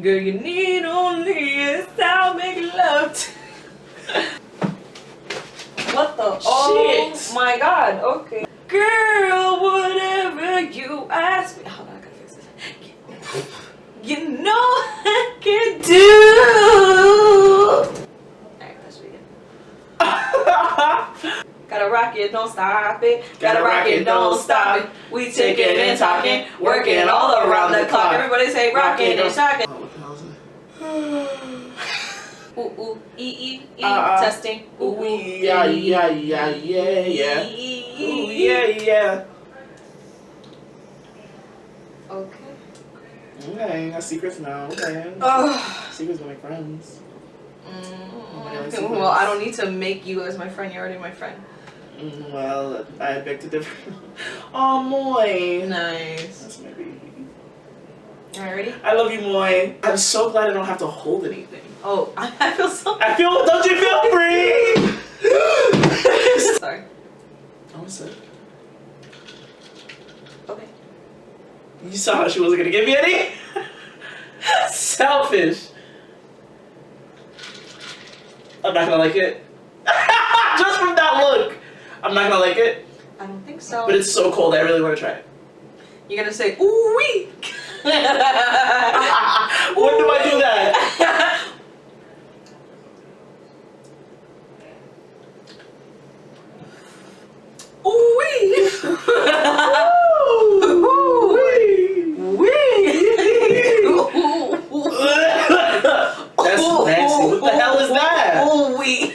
Girl, you need only a sound, make love to. What the? Shit. Oh my god, okay. Girl, whatever you ask me. Hold on, I gotta fix this. You know I can do. Alright, let's begin. Gotta rock it, don't stop it. Gotta rock it, don't stop it. We taking and talking, working all around the clock. Everybody say rockin' and shocking. Oh, what the hell is it? Ooh, ooh, testing. Ooh, yeah. Ooh, yeah. Okay. Okay, got secrets now. Okay. Secrets don't make friends. Well, I don't need to make you as my friend. You're already my friend. Well, I beg to differ. Oh, Moy. Nice. That's my baby. Alright, ready? I love you, Moy. I'm so glad I don't have to hold anything. Oh, I feel so. Don't you feel free? Sorry. Oh, what's that? Okay. You saw how she wasn't gonna give me any? Selfish. I'm not gonna like it. Just from that look. I'm not gonna like it. I don't think so. But it's so cold, I really wanna try it. You're gonna say, ooh wee. When do I do that? Ooh wee. That's nasty. What the hell is that? Ooh wee.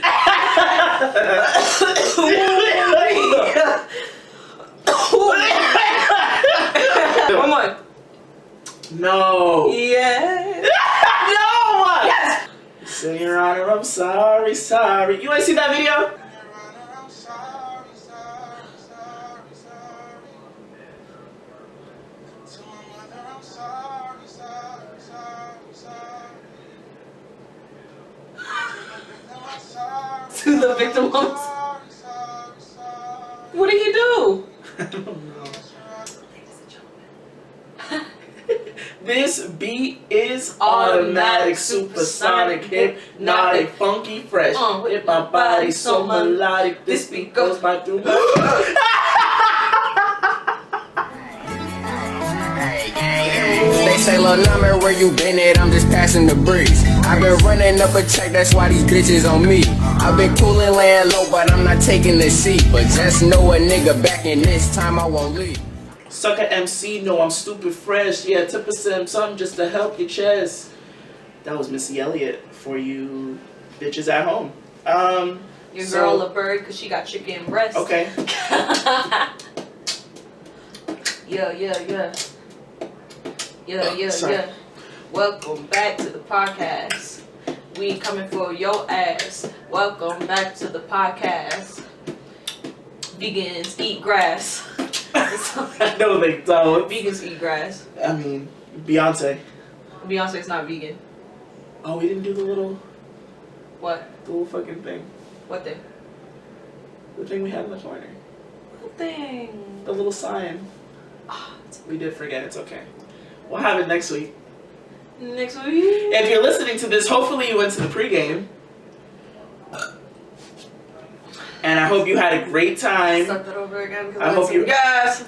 One more. No. Yeah. No. Yes. Say, Your Honor, I'm sorry. You ain't seen that video? To the victim moms. What did he do? I don't know. This beat is automatic, supersonic, hypnotic, funky, fresh. Hit my body so melodic. This beat goes by through my. They say, lil' number, where you been at? I'm just passing the breeze. I've been running up a check, that's why these bitches on me. I've been coolin' laying low, but I'm not taking the seat. But just know a nigga back in this time I won't leave. Sucker MC, no, I'm stupid fresh. Yeah, 10% something just to help your chest. That was Missy Elliott for you bitches at home. Your girl a bird because she got chicken breast. Okay. Yeah. Sorry. Welcome back to the podcast. We coming for your ass. Welcome back to the podcast. Vegans eat grass. No, they don't. Vegans eat grass. I mean, Beyonce. Beyonce's not vegan. Oh, we didn't do the little What? fucking thing. What thing? The thing we had in the corner. What thing? The little sign. We did forget, it's okay. We'll have it next week. Next week? If you're listening to this, hopefully you went to the pregame. And I hope you had a great time. Start that over again. I hope you guys.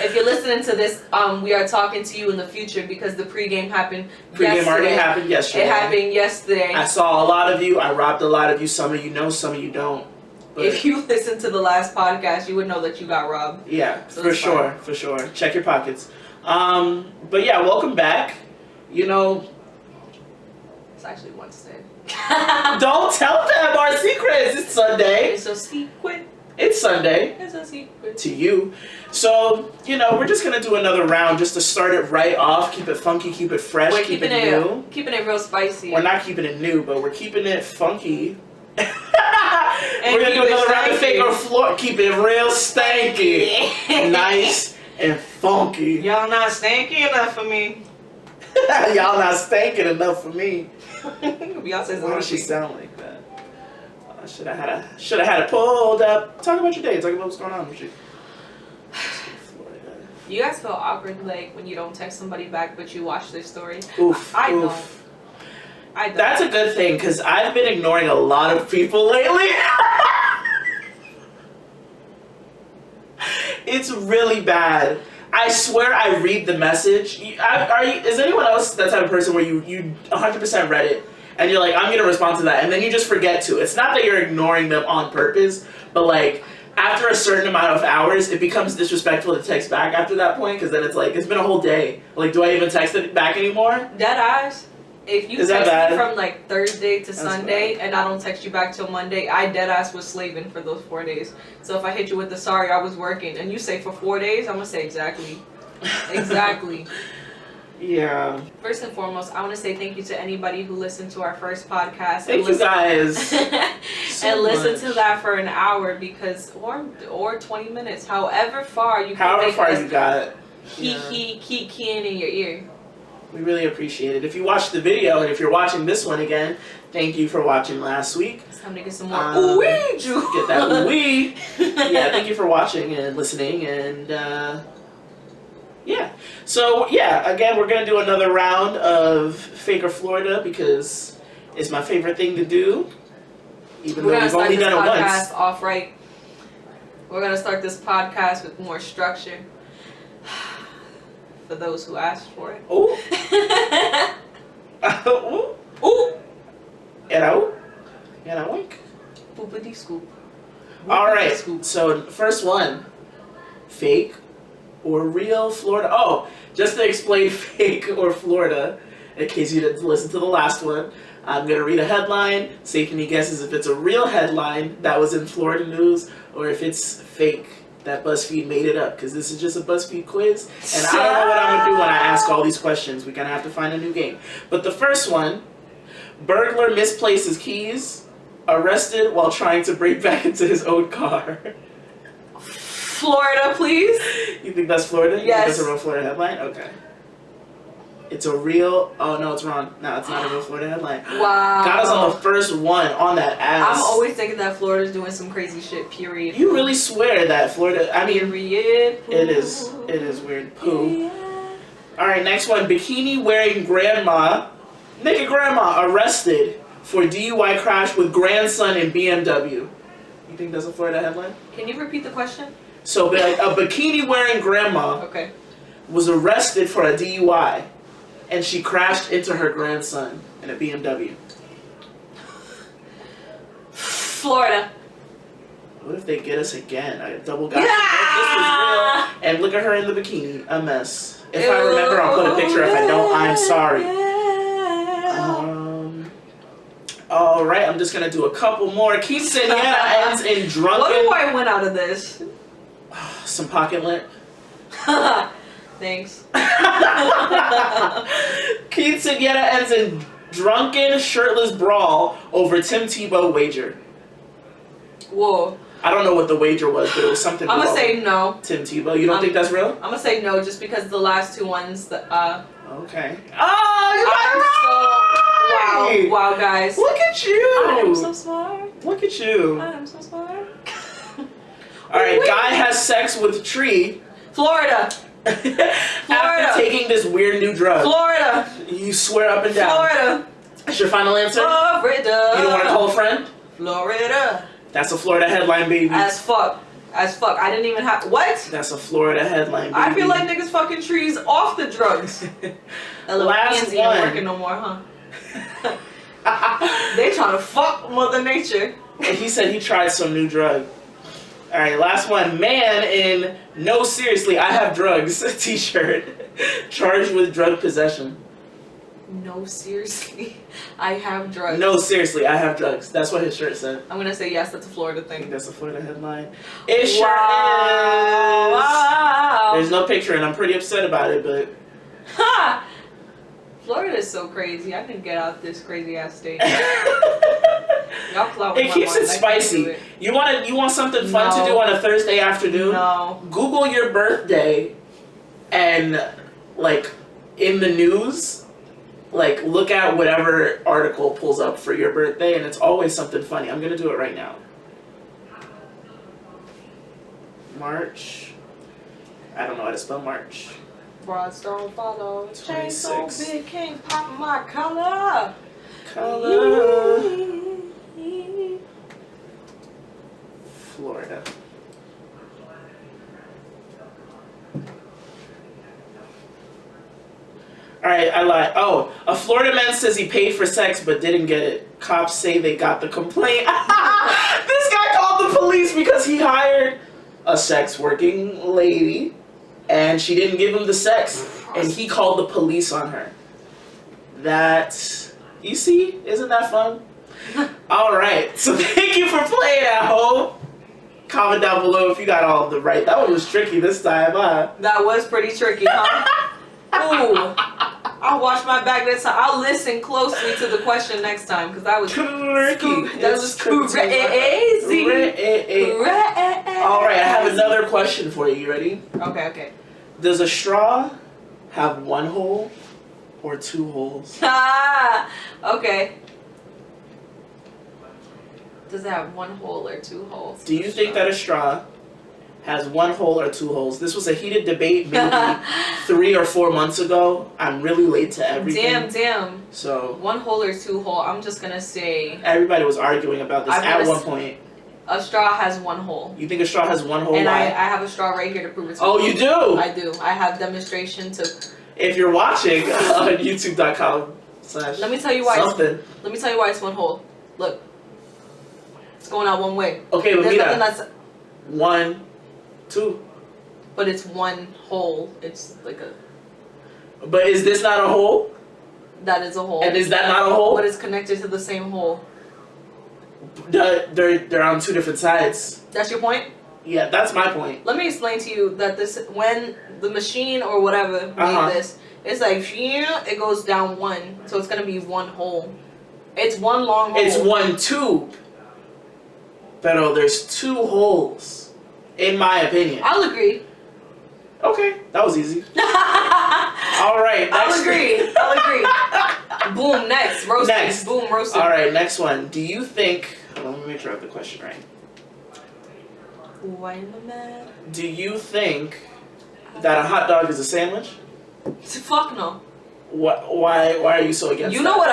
If you're listening to this, we are talking to you in the future because the pregame happened yesterday. already happened yesterday. It happened yesterday. I saw a lot of you. I robbed a lot of you. Some of you know, some of you don't. But if you listened to the last podcast, you would know that you got robbed. Yeah, So for sure. Check your pockets. But yeah, welcome back. You know, It's actually Wednesday. don't tell them our secrets. It's Sunday. It's a secret. It's Sunday. It's a secret. To you. So, you know, we're just going to do another round just to start it right off. Keep it funky, keep it fresh, We're keep it new. Keeping it real spicy. We're not keeping it new, but we're keeping it funky. And We're going to do keep it another round of stanky. fake or floor. Keep it real stanky. Nice and funky. Y'all not stanky enough for me. Y'all not stanking enough for me. Beyonce's Why on does she sheet. sound like that? I should have had it pulled up. Talk about your day. Talk about what's going on with you. You guys feel awkward like when you don't text somebody back but you watch their story? Oof. I oof. don't. I don't. That's a good thing because I've been ignoring a lot of people lately. It's really bad. I swear I read the message. Is anyone else that type of person where you 100% read it and you're like, I'm going to respond to that, and then you just forget to? It's not that you're ignoring them on purpose, but like after a certain amount of hours, it becomes disrespectful to text back after that point because then it's like, it's been a whole day. Like, do I even text it back anymore? Dead eyes. If you text me from like Thursday to Sunday and I don't text you back till Monday, I deadass was slaving for those 4 days. So if I hit you with the sorry, I was working, and you say for 4 days, I'm gonna say exactly. Exactly. Yeah. First and foremost, I want to say thank you to anybody who listened to our first podcast. Thank you guys. And listen to that for an hour because, or 20 minutes, however far you can However far you got. Keep keying in your ear. We really appreciate it. If you watched the video, and if you're watching this one again, thank you for watching last week. It's time to get some more ooh-wee juice. Get that ooh-wee. Yeah, thank you for watching and listening, and yeah. So, yeah, again, we're going to do another round of Fake or Florida because it's my favorite thing to do, even though we've only done it once. We're going to start this podcast off right. We're going to start this podcast with more structure. For those who asked for it. Ooh. Ooh. Ooh. You know? Wink. Boopity scoop. Alright, so first one. Fake or real Florida? Oh, just to explain fake or Florida, in case you didn't listen to the last one, I'm going to read a headline, see if any guesses if it's a real headline that was in Florida news or if it's fake. That BuzzFeed made it up, because this is just a BuzzFeed quiz, and I don't know what I'm going to do when I ask all these questions. We're going to have to find a new game. But the first one, burglar misplaces keys, arrested while trying to break back into his own car. Florida, please? You think that's Florida? Yes. You think that's a real Florida headline? Okay. It's a real... Oh, no, it's wrong. No, it's not a real Florida headline. Wow. Got us on the first one on that ass. I'm always thinking that Florida's doing some crazy shit, period. You really swear that Florida... I mean... Period. It is weird. Poo. Yeah. Alright, next one. Bikini wearing grandma... Naked grandma arrested for DUI crash with grandson in BMW. You think that's a Florida headline? Can you repeat the question? So, a bikini wearing grandma was arrested for a DUI. And she crashed into her grandson in a BMW. Florida. What if they get us again? I double got this was real. And look at her in the bikini. A mess. If I remember, I'll put a picture. If I don't, I'm sorry. Alright, I'm just going to do a couple more. Quinceañera ends in drunken... What do I win out of this? Some pocket lint. Thanks. Quinceañera ends in drunken, shirtless brawl over Tim Tebow wager. Whoa. I don't know what the wager was, but it was something. I'm gonna say no. Tim Tebow. You don't think that's real? I'm gonna say no, just because the last two ones. Okay. Oh, you got it right! Wow, guys. Look at you. I'm so smart. Look at you. I'm so smart. All right, guy has sex with tree. Florida. After taking this weird new drug. Florida. You swear up and down. Florida. That's your final answer? Florida. You don't want to call a friend? Florida. That's a Florida headline, baby. As fuck. I didn't even have... What? That's a Florida headline, baby. I feel like niggas fucking trees off the drugs. Last one. Ain't working no more, huh? They trying to fuck Mother Nature. And he said he tried some new drug. Alright, last one. Man in No Seriously, I Have Drugs t-shirt charged with drug possession. No, seriously. I have drugs. No, seriously, I have drugs. That's what his shirt said. I'm gonna say yes, that's a Florida I think thing. that's a Florida headline. It sure is. Wow. There's no picture and I'm pretty upset about it, but... Ha! Florida is so crazy. I can get out this crazy ass state. Y'all clout It keeps it spicy. You want something fun to do on a Thursday afternoon? No. Google your birthday and, like, in the news, like, look at whatever article pulls up for your birthday, and it's always something funny. I'm going to do it right now. March. I don't know how to spell March. Broads don't follow. Chain so 26. big, can't pop my collar. Florida. Alright, I lied. Oh, a Florida man says he paid for sex but didn't get it. Cops say they got the complaint. This guy called the police because he hired a sex working lady and she didn't give him the sex. And he called the police on her. That, you see, isn't that fun? Alright, so thank you for playing at home. Comment down below if you got all of them right. That one was tricky this time, huh? That was pretty tricky, huh? Ooh. I'll watch my back this time. I'll listen closely to the question next time because that was tricky. That was crazy. Alright, I have another question for you. You ready? Okay. Does a straw have one hole or two holes? Okay. Does it have one hole or two holes? Do you think that a straw has one hole or two holes? This was a heated debate maybe 3 or 4 months ago. I'm really late to everything. Damn. So one hole or two hole? I'm just gonna say. Everybody was arguing about this at one point. A straw has one hole. You think a straw has one hole? And I have a straw right here to prove it to you. Oh, you do? I do. I have demonstration to. If you're watching on youtube.com/ Let me tell you why. Something. Let me tell you why it's one hole. Look. It's going out one way. Okay, but there's nothing that's 1, 2. But it's one hole. It's like a. But is this not a hole? That is a hole. And is that not a hole? But it's connected to the same hole. They're on two different sides. That's your point? Yeah, that's my point. Let me explain to you that when the machine or whatever made this, it's like it goes down one, so it's gonna be one hole. It's one long hole. It's one tube. Pero there's 2 holes, in my opinion. I'll agree. Okay, that was easy. All right, I'll agree. Boom, next. Roasted. Next. Boom, roasted. All right, next one. Do you think... Let me make sure I have the question right. Why am I mad? Do you think that a hot dog is a sandwich? Fuck no. Why are you so against You know what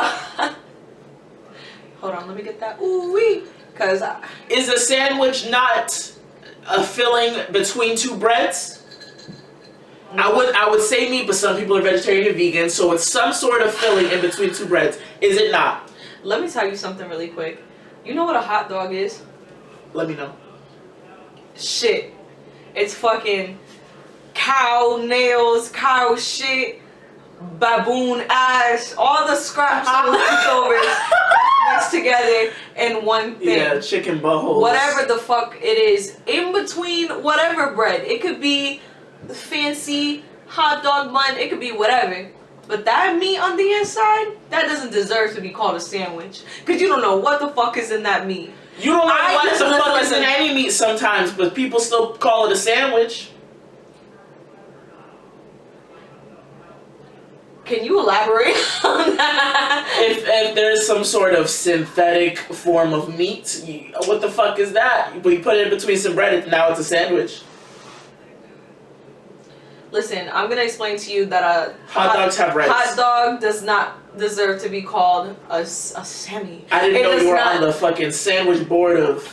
Hold on, let me get that. Ooh-wee. Because is a sandwich not a filling between 2 breads? I would say meat, but some people are vegetarian and vegan, so it's some sort of filling in between 2 breads. Is it not? Let me tell you something really quick. You know what a hot dog is? Let me know. Shit. It's fucking cow nails, cow shit, baboon ash, all the scraps and leftovers mixed together in one thing. Yeah, chicken buttholes. Whatever the fuck it is, in between whatever bread. It could be fancy hot dog bun, it could be whatever. But that meat on the inside, that doesn't deserve to be called a sandwich. Because you don't know what the fuck is in that meat. You don't know what the fuck is in any meat sometimes, but people still call it a sandwich. Can you elaborate on that? If there's some sort of synthetic form of meat, what the fuck is that? But you put it in between some bread, now it's a sandwich. Listen, I'm gonna explain to you that a hot dogs have rights. Hot dog does not deserve to be called a Sammy. I didn't know you were on the fucking sandwich board of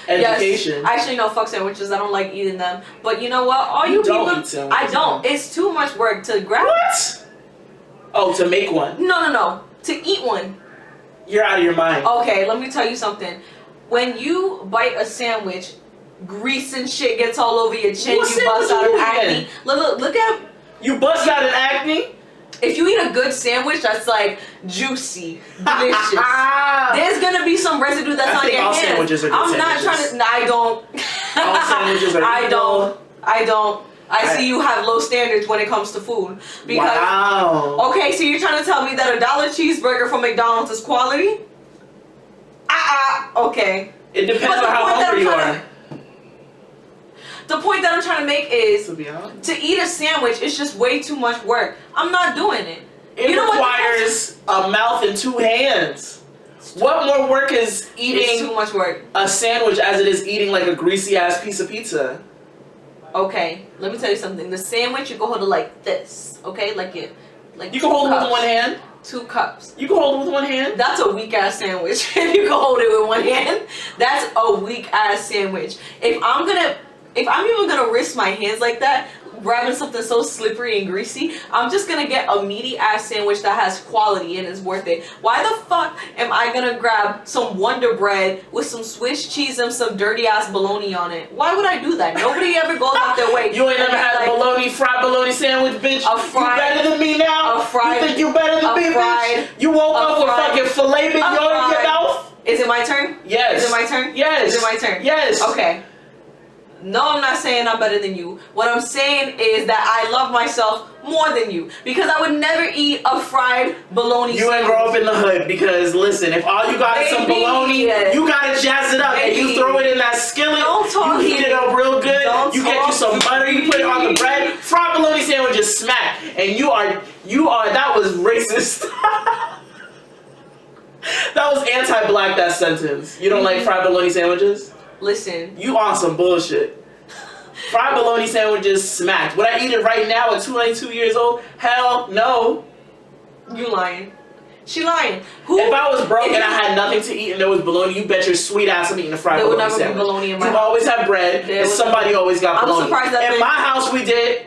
education. Yes. Actually, no, fuck sandwiches. I don't like eating them. But you know what? All you don't people, eat sandwiches. I don't. It's too much work to grab. What? Oh, to make one? No. To eat one. You're out of your mind. Okay, let me tell you something. When you bite a sandwich, grease and shit gets all over your chin. What you bust out an acne. Look at. You bust out an acne? If you eat a good sandwich, that's like juicy, delicious. There's gonna be some residue that's on your hands. All sandwiches are good I'm not trying to. I don't. All sandwiches are I don't. I see you have low standards when it comes to food. Because, wow. Okay, so you're trying to tell me that a $1 cheeseburger from McDonald's is quality? Okay. It depends on how hungry you are. The point that I'm trying to make is to be honest, to eat a sandwich is just way too much work. I'm not doing it. It requires a mouth and 2 hands. What more work is eating too much work. A sandwich as it is eating like a greasy ass piece of pizza? Okay, let me tell you something. The sandwich, you can hold it like this, okay? Like you can hold it with one hand. 2 cups. You can hold it with one hand? That's a weak ass sandwich. If you can hold it with one hand, that's a weak ass sandwich. If I'm even gonna risk my hands like that, grabbing something so slippery and greasy, I'm just gonna get a meaty ass sandwich that has quality and is worth it. Why the fuck am I gonna grab some Wonder Bread with some Swiss cheese and some dirty ass bologna on it? Why would I do that? Nobody ever goes out their way. You ain't never had a fried bologna sandwich, bitch? You better than me now? You think you better than me, bitch? You woke up with fucking filet mignon in your mouth? Is it my turn? Yes. Is it my turn? Yes. Is it my turn? Yes. Okay. No, I'm not saying I'm better than you. What I'm saying is that I love myself more than you. Because I would never eat a fried bologna You ain't grow up in the hood because, listen, if all you got is some bologna, you gotta jazz it up and you throw it in that skillet, you heat it up real good, you get you some butter, you put it on the bread, fried bologna sandwich is smack, and you are, that was racist. That was anti-black, that sentence. You don't like fried bologna sandwiches? Listen. You on some bullshit. Fried bologna sandwiches smacked. Would I eat it right now at 22 years old? Hell no. You lying. She lying. If I was broke and I had nothing to eat and there was bologna, you bet your sweet ass I'm eating a fried bologna sandwich. There would never be bologna in my house. You always have bread and somebody always got bologna. I'm surprised that in my house we did.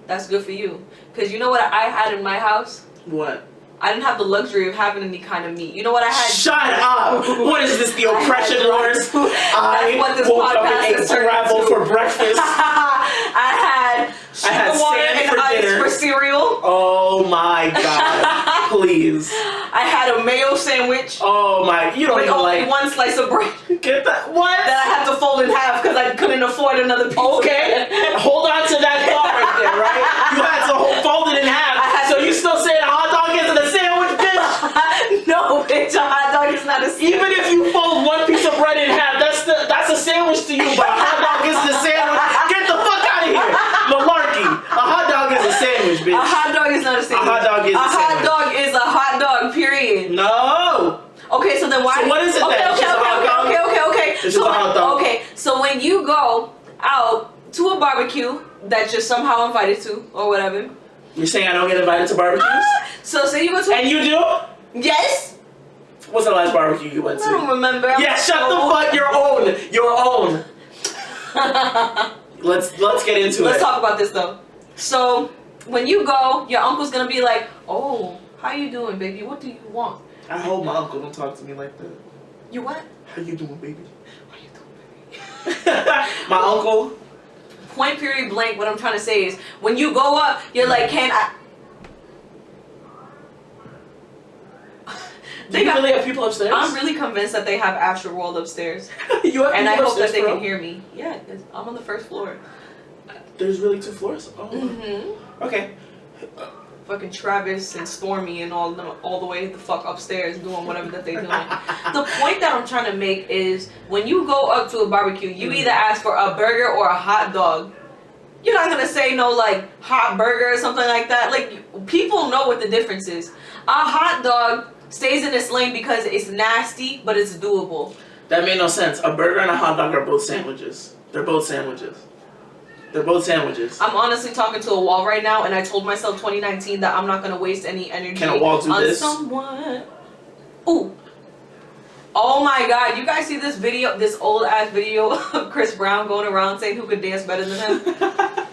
That's good for you. Because you know what I had in my house? What? I didn't have the luxury of having any kind of meat. You know what I had? Shut up! What is this, the oppression wars? I woke up and ate Scrabble for breakfast. I had water and ice for cereal. Oh my god. Please. I had a mayo sandwich. Oh my, you don't with even only like one slice of bread. Get that? What? That I had to fold in half because I couldn't afford another piece. Okay. Hold on to that thought right there, right? You had to fold it in half. So you still say a hot dog isn't a sandwich, bitch? No, bitch, a hot dog is not a sandwich. Even if you fold one piece of bread in half, that's a sandwich to you, but a hot dog isn't a sandwich. Get the fuck out of here. Malarkey. A hot dog is a sandwich, bitch. A hot dog is not a sandwich. A hot dog is a sandwich. A hot dog is a hot dog, period. No. Okay, so then why? So what is it then? Okay. It's just a hot dog. Okay, so when you go out to a barbecue that you're somehow invited to, or whatever. You're saying I don't get invited to barbecues? So say you go to... And you do? Yes. What's the last barbecue you went to? I don't remember. Yeah, shut the fuck. Your own. Let's get into it. Let's talk about this though. So when you go, your uncle's gonna be like, "Oh, how you doing, baby? What do you want?" I hope my uncle don't talk to me like that. You what? How you doing, baby? How you doing, baby? My uncle. Point period blank. What I'm trying to say is, when you go up, you're like, "Can I?" They really have people upstairs? I'm really convinced that they have Astro World upstairs. You have and I hope that they bro? can hear me. Yeah, I'm on the first floor. There's really 2 floors? Oh. Mm-hmm. Okay. Fucking Travis and Stormy and all the way the fuck upstairs doing whatever that they're doing. The point that I'm trying to make is when you go up to a barbecue, you either ask for a burger or a hot dog. You're not gonna say no like hot burger or something like that. Like people know what the difference is. A hot dog stays in its lane because it's nasty, but it's doable. That made no sense. A burger and a hot dog are both sandwiches. They're both sandwiches. They're both sandwiches. I'm honestly talking to a wall right now, and I told myself 2019 that I'm not gonna waste any energy Can a wall do on this? someone. Ooh. Oh my god, you guys see this video, this old ass video of Chris Brown going around saying who could dance better than him?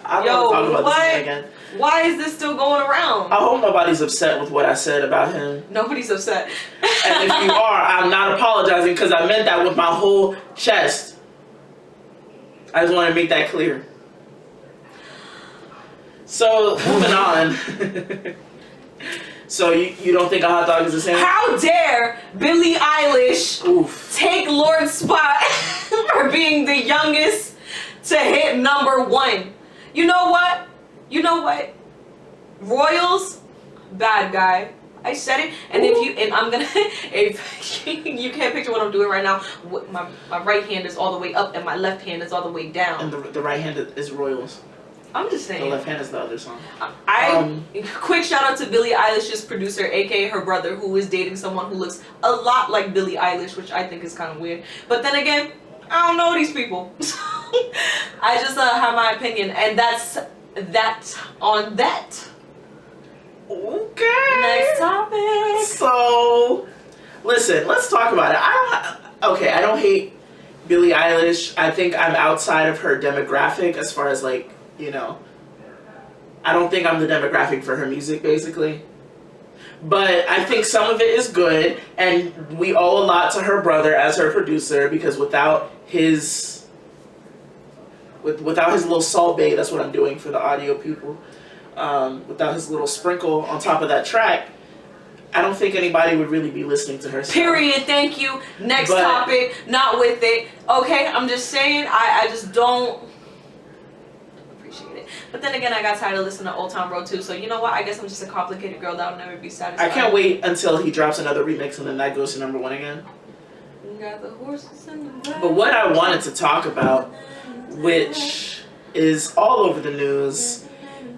I don't want to talk about this again. Why is this still going around? I hope nobody's upset with what I said about him. Nobody's upset. And if you are, I'm not apologizing because I meant that with my whole chest. I just want to make that clear. So, moving on. So, you don't think a hot dog is the same? How dare Billie Eilish take Lord's spot for being the youngest to hit #1? You know what? Royals, bad guy. I said it, and if you can't picture what I'm doing right now, my right hand is all the way up and my left hand is all the way down. And the right hand is Royals. I'm just saying. The left hand is the other song. Quick shout out to Billie Eilish's producer, aka her brother, who is dating someone who looks a lot like Billie Eilish, which I think is kind of weird. But then again, I don't know these people. I just have my opinion, and that's that on that. Okay. Next topic. So, listen, let's talk about it. I don't hate Billie Eilish. I think I'm outside of her demographic as far as like, I don't think I'm the demographic for her music, basically. But I think some of it is good, and we owe a lot to her brother as her producer, because without his little salt bae, that's what I'm doing for the audio people, without his little sprinkle on top of that track, I don't think anybody would really be listening to her stuff. Period. Thank you. Next topic. Not with it. Okay, I'm just saying, I just don't appreciate it. But then again, I got tired of listening to Old Town Road too, so you know what? I guess I'm just a complicated girl that'll never be satisfied. I can't wait until he drops another remix and then that goes to number 1 again. You got the horses and the ride. But what I wanted to talk about, which is all over the news,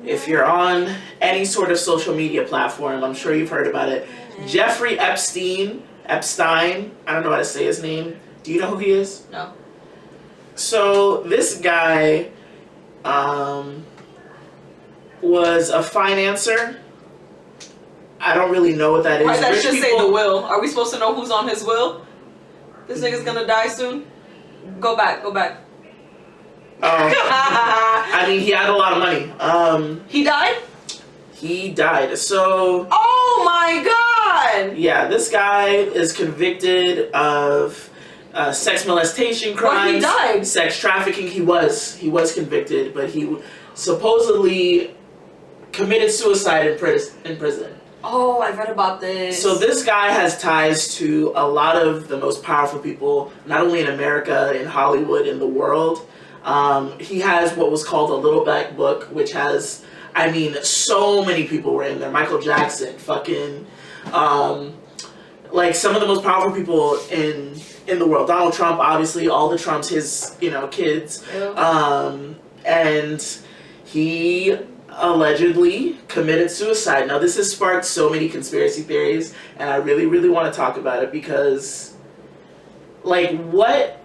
if you're on any sort of social media platform, I'm sure you've heard about it. Jeffrey Epstein, I don't know how to say his name. Do you know who he is? No. So this guy was a financer. I don't really know what that is. Why that should say the will? Are we supposed to know who's on his will? This nigga's gonna die soon? Go back. I mean, he had a lot of money. He died? He died. So. Oh my god! Yeah, this guy is convicted of sex molestation crimes. But he died. Sex trafficking. He was convicted, but he supposedly committed suicide in prison. Oh, I read about this. So this guy has ties to a lot of the most powerful people, not only in America, in Hollywood, in the world. He has what was called a Little Black Book, which has, I mean, so many people were in there. Michael Jackson, fucking, like some of the most powerful people in the world. Donald Trump, obviously, all the Trumps, his, kids. And he allegedly committed suicide. Now, this has sparked so many conspiracy theories, and I really, really want to talk about it because, like, what...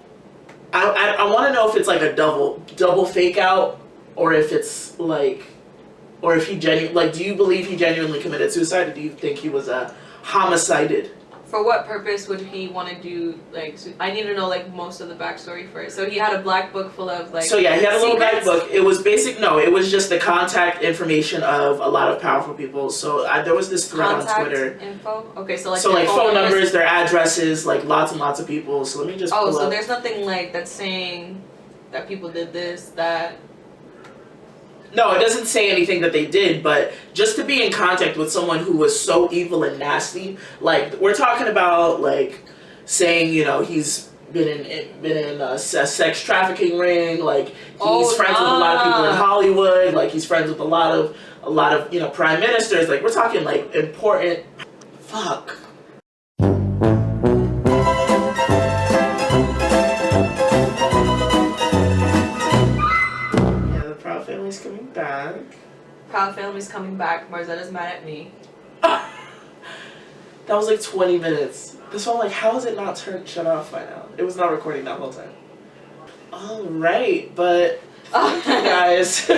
I want to know if it's like a double fake out, or if it's like, or if he do you believe he genuinely committed suicide, or do you think he was homicided? For what purpose would he want to do, like, I need to know, like, most of the backstory first. So he had a black book full of, like, So yeah, he had a little black secrets? book. It was it was just the contact information of a lot of powerful people. So there was this thread on Twitter. Info? Okay, so like phone numbers, their addresses, like lots and lots of people. So let me just pull up. There's nothing, like, that's saying that people did this, that... No, it doesn't say anything that they did, but just to be in contact with someone who was so evil and nasty, like, we're talking about, like, saying, he's been in a sex trafficking ring, like, he's friends with a lot of people in Hollywood, like, he's friends with a lot of prime ministers, like, we're talking, like, important, fuck. Family's coming back. Proud Family's coming back. Marzetta's mad at me. That was like 20 minutes. This one, like, how is it not shut off by now? It was not recording that whole time. Alright, but thank you guys.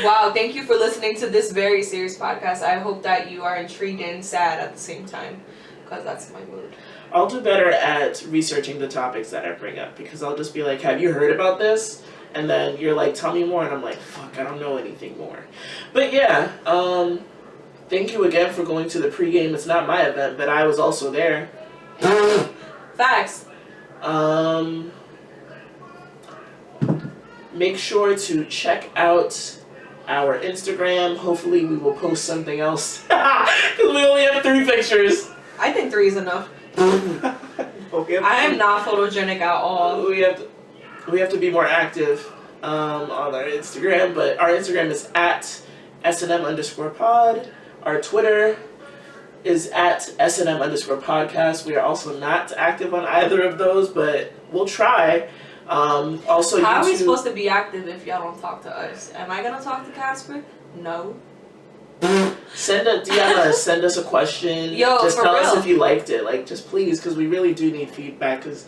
Wow, thank you for listening to this very serious podcast. I hope that you are intrigued and sad at the same time, because that's my mood. I'll do better at researching the topics that I bring up, because I'll just be like, have you heard about this? And then you're like, tell me more, and I'm like, fuck, I don't know anything more. But yeah, thank you again for going to the pregame. It's not my event, but I was also there. Facts. Make sure to check out our Instagram. Hopefully we will post something else, because we only have 3 pictures. I think 3 is enough. I am not photogenic at all. We have to be more active on our Instagram, but our Instagram is at S&M_pod. Our Twitter is at S&M_podcast. We are also not active on either of those, but we'll try. Also, how are we supposed to be active if y'all don't talk to us? Am I gonna talk to Casper? No. Send us a question. Yo, just for tell real. us if you liked it. Like, just please, because we really do need feedback, because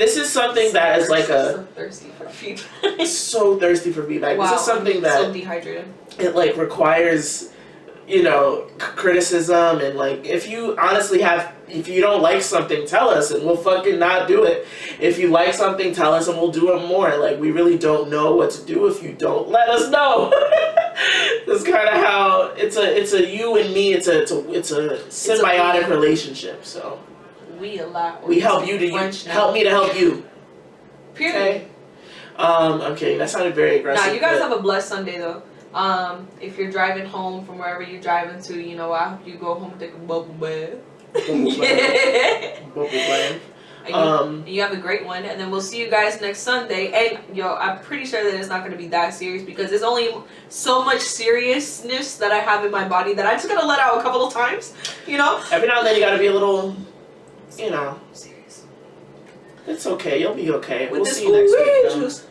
this is something that is like so thirsty for feedback. So thirsty for feedback. Wow, this is something that so dehydrated. It like requires, you know, criticism, and like if you honestly if you don't like something, tell us and we'll fucking not do it. If you like something, tell us and we'll do it more. Like we really don't know what to do if you don't let us know. That's kind of how it's a you and me. It's a symbiotic relationship. So we help you to help me to help you. Period. Okay? I'm kidding. That sounded very aggressive. Nah, you guys have a blessed Sunday though. If you're driving home from wherever you're driving to, you know, I hope you go home and take a bubble bath. Bubble bath. And you have a great one, and then we'll see you guys next Sunday. And yo, I'm pretty sure that it's not going to be that serious because there's only so much seriousness that I have in my body that I just gotta let out a couple of times. You know. Every now and then you gotta be a little, you know. Serious. It's okay. You'll be okay. We'll see you next week.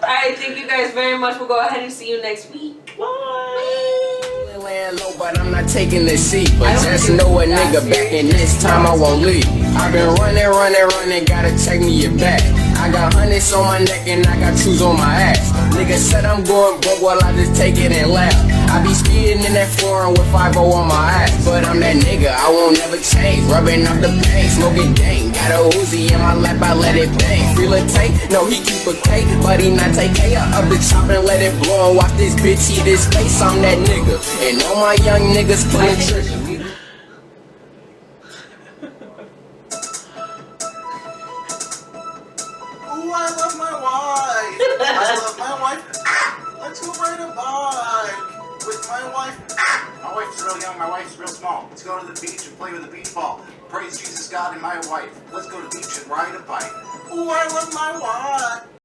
Alright, thank you guys very much. We'll go ahead and see you next week. Bye. Laying low, but I'm not taking the seat. But just know a nigga back, and this time I won't leave. I've been running, gotta check me your back. I got hundreds on my neck and I got shoes on my ass. Nigga said I'm going broke, well I just take it and laugh. I be speeding in that foreign with 5-0 on my ass. But I'm that nigga, I won't never change. Rubbing off the pain, smoking gang. Got a Uzi in my lap, I let it bang. Feel a tape, no he keep a cake, but he not take care of the chop and let it blow. And watch this bitch eat his face, I'm that nigga. And all my young niggas pulling trigger. I love my wife. I love my wife. Let's go ride a bike with my wife. My wife's real young. My wife's real small. Let's go to the beach and play with a beach ball. Praise Jesus God and my wife. Let's go to the beach and ride a bike. Ooh, I love my wife.